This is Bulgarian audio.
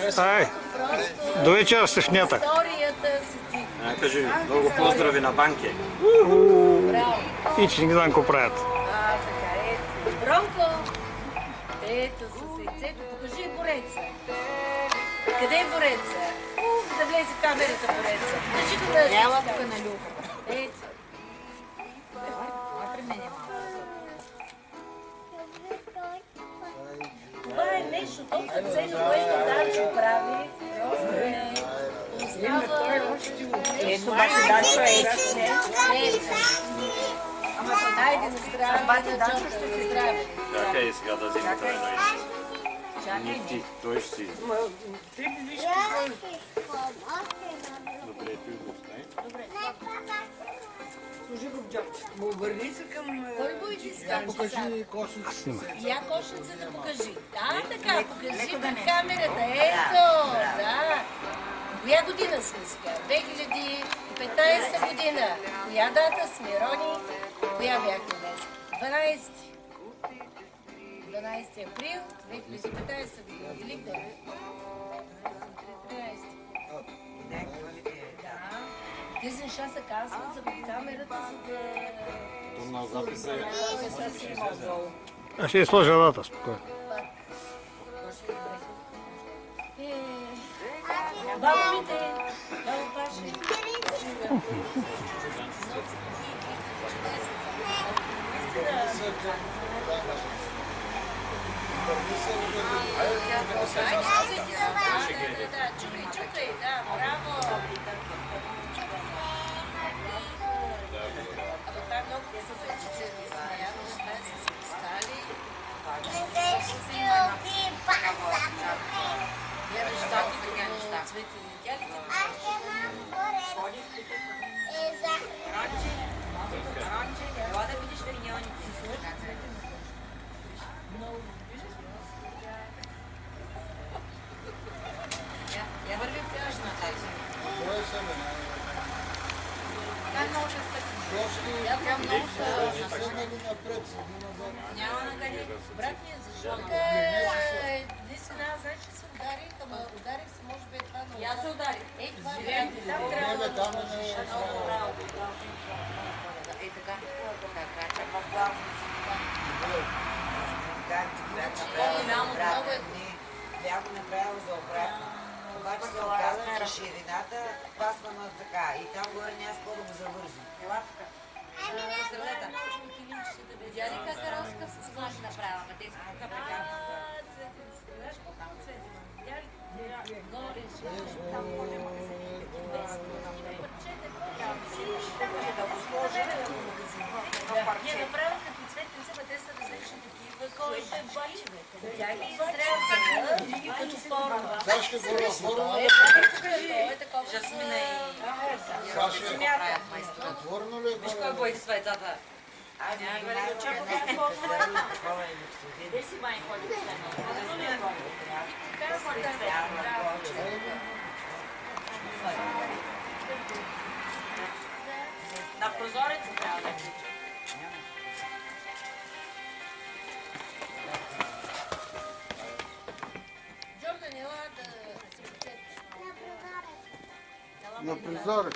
Ай, до вечера сте в нята. Кажи, много поздрави на банки. И че не знам какво правят. Бронко! Ето с яйцето. Покажи бореца. Къде е бореца? Да влезе в камерата бореца. Кажи го на... Ела тук на Люка. Ето. При мен е малко. Това е нещо толкова ценно, което Данчо прави. Просто е... Остава... Ето бати Данчо е Ама хайде на здраве, бати на Данчо Джорджа, ще на си здраве. Чакай и сега да взема това едно яйце. Чакай Не ти, той ще си. Добре, ти го остави. Служи го в джобче. Му обърни се към... Кой го иска? Покажи кошница. Я кошницата покажи. Да, така, покажи към камерата. Ето, да. Коя година сме сега? 2015 година. Коя дата сме, Рони? Коя бяхме днес? 12 април 2015 година. Великден. 13. Тези неща се казват за камерата, за да... То на записа е. Аз ще я сложа дата, спокойно. Бабите, баба Паши. Чукай, да, браво. Абе, това е много къса вече, не смеяваш, това са се стали. Гледаш таки като цвети. Видя ли Ела да видиш регионите. Я върви пляж на тази. Кой е себе? Тя много ще спеси. Тя много се... седнали напред, седи назад. Няма на къде. брат ми, защото наистина, значи се ударих, ама ударих се, може би е това на... И аз се ударих. Ей, това е, там трябва да... Там е Ей така. Така. Бях го направила за обратно. Обаче се оказа, че ширината пасва на така. И там горе няма с какво да го завържи. Ела тук. Сърдета. Видя ли как Роска с кожи направила? Ма те са тук прекарат. Знаеш колко цвети има? Видя ли? Горе, жълте, там Ние направо като цветница, ма те са различни такива. Кой ще бачи, бе? Тя ги изрязаха като форма. Сега ще го разворваме. Е такова. Жасмина и... Саша, правят майстора. отворено ли е Виж това? кой бой с яйцата. Ами, Де си май ходи в стена? На прозореца трябва да включи. Джордан, ела да си На призорец.